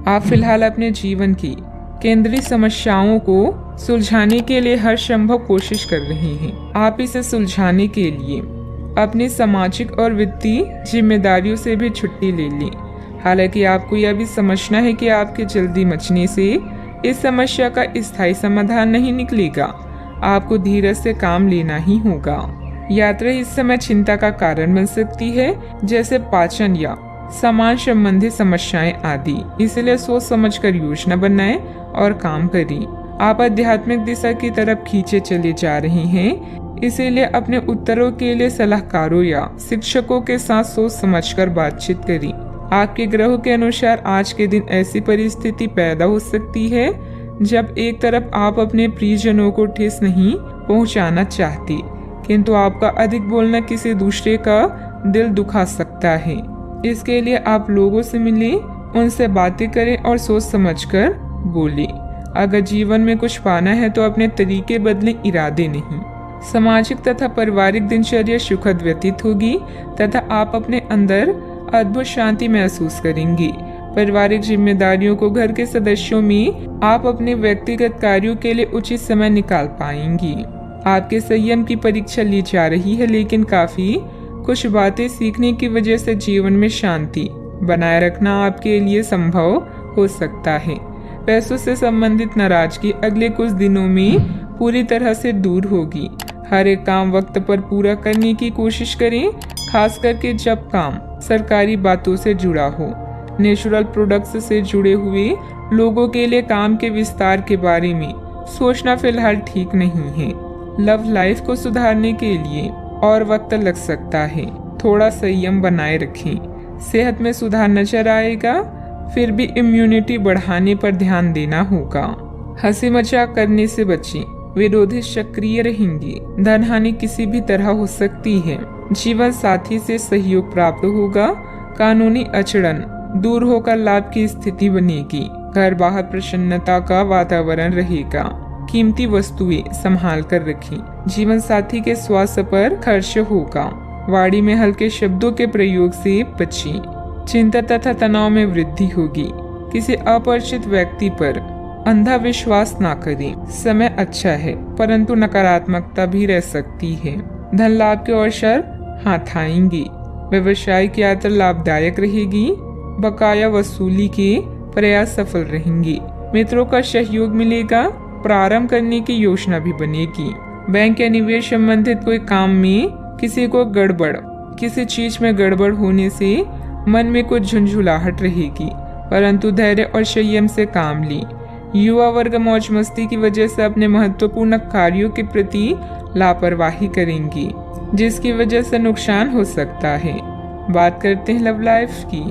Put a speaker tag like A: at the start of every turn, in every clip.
A: आप फिलहाल अपने जीवन की केंद्रीय समस्याओं को सुलझाने के लिए हर संभव कोशिश कर रहे हैं। आप इसे सुलझाने के लिए अपनी सामाजिक और वित्तीय जिम्मेदारियों से भी छुट्टी ले लें। हालांकि आपको यह भी समझना है कि आपके जल्दी मचने से इस समस्या का स्थायी समाधान नहीं निकलेगा। आपको धीरज से काम लेना ही होगा। यात्रा इस समय चिंता का कारण बन सकती है, जैसे पाचन या सामान संबंधी समस्याएं आदि। इसलिए सोच समझकर योजना बनाएं और काम करें। आप आध्यात्मिक दिशा की तरफ खींचे चले जा रहे हैं, इसीलिए अपने उत्तरों के लिए सलाहकारों या शिक्षकों के साथ सोच समझकर बातचीत करें। आपके ग्रहों के अनुसार आज के दिन ऐसी परिस्थिति पैदा हो सकती है जब एक तरफ आप अपने प्रियजनों को ठेस नहीं पहुंचाना चाहते, किंतु आपका अधिक बोलना किसी दूसरे का दिल दुखा सकता है। इसके लिए आप लोगों से मिलें, उनसे बातें करें और सोच समझकर बोलें। अगर जीवन में कुछ पाना है तो अपने तरीके बदलें, इरादे नहीं। सामाजिक तथा पारिवारिक दिनचर्या सुखद व्यतीत होगी तथा आप अपने अंदर अद्भुत शांति महसूस करेंगे। पारिवारिक जिम्मेदारियों को घर के सदस्यों में आप अपने व्यक्तिगत कार्यों के लिए उचित समय निकाल पाएंगी। आपके संयम की परीक्षा ली जा रही है, लेकिन काफी कुछ बातें सीखने की वजह से जीवन में शांति बनाए रखना आपके लिए संभव हो सकता है। पैसों से संबंधित नाराजगी अगले कुछ दिनों में पूरी तरह से दूर होगी। हर एक काम वक्त पर पूरा करने की कोशिश करें, खास करके जब काम सरकारी बातों से जुड़ा हो। नेचुरल प्रोडक्ट्स से जुड़े हुए लोगों के लिए काम के विस्तार के बारे में सोचना फिलहाल ठीक नहीं है। लव लाइफ को सुधारने के लिए और वक्त लग सकता है, थोड़ा संयम बनाए रखें। सेहत में सुधार नजर आएगा, फिर भी इम्यूनिटी बढ़ाने पर ध्यान देना होगा। हंसी मजाक करने से बचें, विरोधी सक्रिय रहेंगे। धन हानि किसी भी तरह हो सकती है। जीवन साथी से सहयोग प्राप्त होगा। कानूनी अड़चन दूर होकर लाभ की स्थिति बनेगी। घर बाहर प्रसन्नता का वातावरण रहेगा। कीमती वस्तुएं संभाल कर रखें। जीवन साथी के स्वास्थ्य पर खर्च होगा। वाणी में हल्के शब्दों के प्रयोग से बचें। चिंता तथा तनाव में वृद्धि होगी। किसी अपरिचित व्यक्ति पर अंधा विश्वास ना करें। समय अच्छा है, परंतु नकारात्मकता भी रह सकती है। धन लाभ के अवसर हाथ आएंगे। व्यवसायिक यात्रा लाभदायक रहेगी। बकाया वसूली के प्रयास सफल रहेंगे। मित्रों का सहयोग मिलेगा। प्रारंभ करने की योजना भी बनेगी। बैंक या निवेश संबंधित कोई काम में किसी चीज में गड़बड़ होने से मन में कुछ झुंझुलाहट रहेगी, परंतु धैर्य और संयम से काम लें। युवा वर्ग मौज मस्ती की वजह से अपने महत्वपूर्ण कार्यों के प्रति लापरवाही करेंगी, जिसकी वजह से नुकसान हो सकता है। बात करते हैं लव लाइफ की।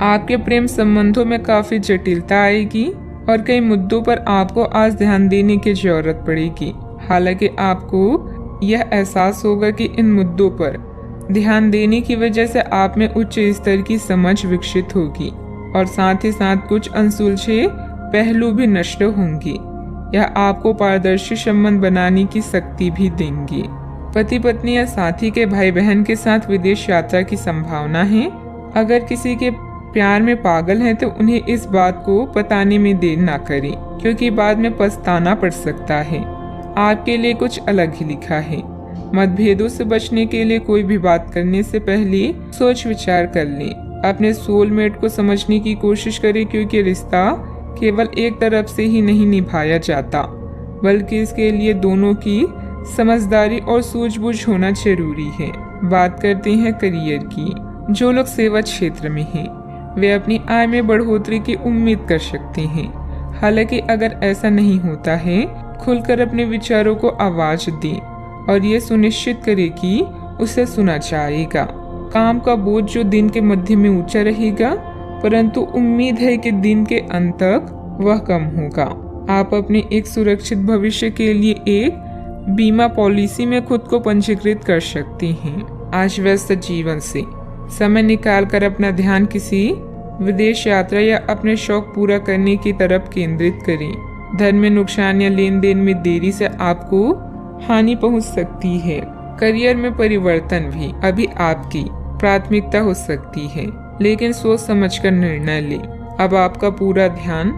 A: आपके प्रेम संबंधों में काफी जटिलता आएगी और कई मुद्दों पर आपको आज ध्यान देने की जरूरत पड़ेगी। हालांकि आपको यह एहसास होगा कि इन मुद्दों पर ध्यान देने की वजह से आप में उच्च स्तर की समझ विकसित होगी और साथ ही साथ कुछ अनसुलझे पहलू भी नष्ट होंगे। यह आपको पारदर्शी संबंध बनाने की शक्ति भी देंगे। पति पत्नी या साथी के भाई बहन के साथ विदेश यात्रा की संभावना है। अगर किसी के प्यार में पागल हैं तो उन्हें इस बात को बताने में देर ना करें, क्योंकि बाद में पछताना पड़ सकता है। आपके लिए कुछ अलग ही लिखा है। मतभेदों से बचने के लिए कोई भी बात करने से पहले सोच विचार कर लें। अपने सोलमेट को समझने की कोशिश करें, क्योंकि रिश्ता केवल एक तरफ से ही नहीं निभाया जाता, बल्कि इसके लिए दोनों की समझदारी और सूझबूझ होना जरूरी है। बात करते हैं करियर की। जो लोग सेवा क्षेत्र में हैं, वे अपनी आय में बढ़ोतरी की उम्मीद कर सकते हैं। हालांकि अगर ऐसा नहीं होता है, खुलकर अपने विचारों को आवाज दें और ये सुनिश्चित करें कि उसे सुना जाएगा। काम का बोझ जो दिन के मध्य में ऊंचा रहेगा, परंतु उम्मीद है कि दिन के अंत तक वह कम होगा। आप अपने एक सुरक्षित भविष्य के लिए एक बीमा पॉलिसी में खुद को पंजीकृत कर सकते हैं। आज व्यस्त जीवन से समय निकालकर अपना ध्यान किसी विदेश यात्रा या अपने शौक पूरा करने की तरफ केंद्रित करें। धन में नुकसान या लेन देन में देरी से आपको हानि पहुंच सकती है। करियर में परिवर्तन भी अभी आपकी प्राथमिकता हो सकती है, लेकिन सोच समझकर निर्णय लें। अब आपका पूरा ध्यान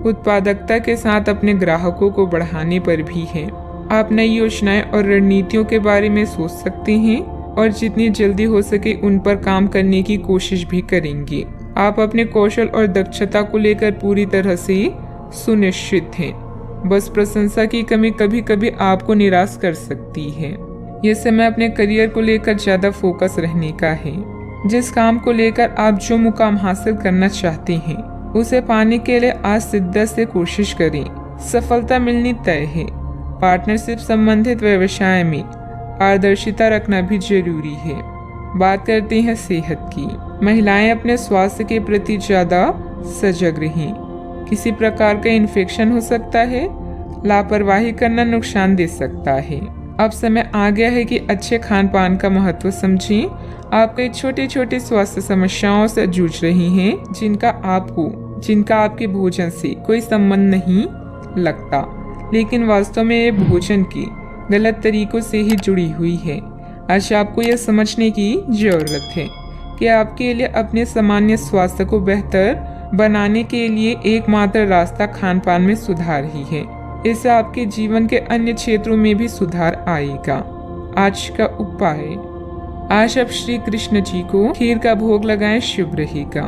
A: उत्पादकता के साथ अपने ग्राहकों को बढ़ाने पर भी है। आप नई योजनाएं और रणनीतियों के बारे में सोच सकते हैं और जितनी जल्दी हो सके उन पर काम करने की कोशिश भी करेंगे। आप अपने कौशल और दक्षता को लेकर पूरी तरह से सुनिश्चित हैं। बस प्रशंसा की कमी कभी कभी आपको निराश कर सकती है। ये समय अपने करियर को लेकर ज्यादा फोकस रहने का है। जिस काम को लेकर आप जो मुकाम हासिल करना चाहते हैं उसे पाने के लिए आज शिद्दत से कोशिश करें। सफलता मिलनी तय है। पार्टनरशिप संबंधित व्यवसाय में पारदर्शिता रखना भी जरूरी है। बात करते हैं सेहत की। महिलाएं अपने स्वास्थ्य के प्रति ज्यादा सजग रहें। किसी प्रकार का इन्फेक्शन हो सकता है। लापरवाही करना नुकसान दे सकता है। अब समय आ गया है कि अच्छे खान पान का महत्व समझें। आप कई छोटी छोटी स्वास्थ्य समस्याओं से जूझ रही हैं जिनका आपके भोजन से कोई संबंध नहीं लगता, लेकिन वास्तव में ये भोजन के गलत तरीकों से ही जुड़ी हुई है। आज आपको यह समझने की जरूरत है कि आपके लिए अपने सामान्य स्वास्थ्य को बेहतर बनाने के लिए एकमात्र रास्ता खान पान में सुधार ही है। इससे आपके जीवन के अन्य क्षेत्रों में भी सुधार आएगा। आज का उपाय, आज आप श्री कृष्ण जी को खीर का भोग लगाएं, शुभ रहेगा।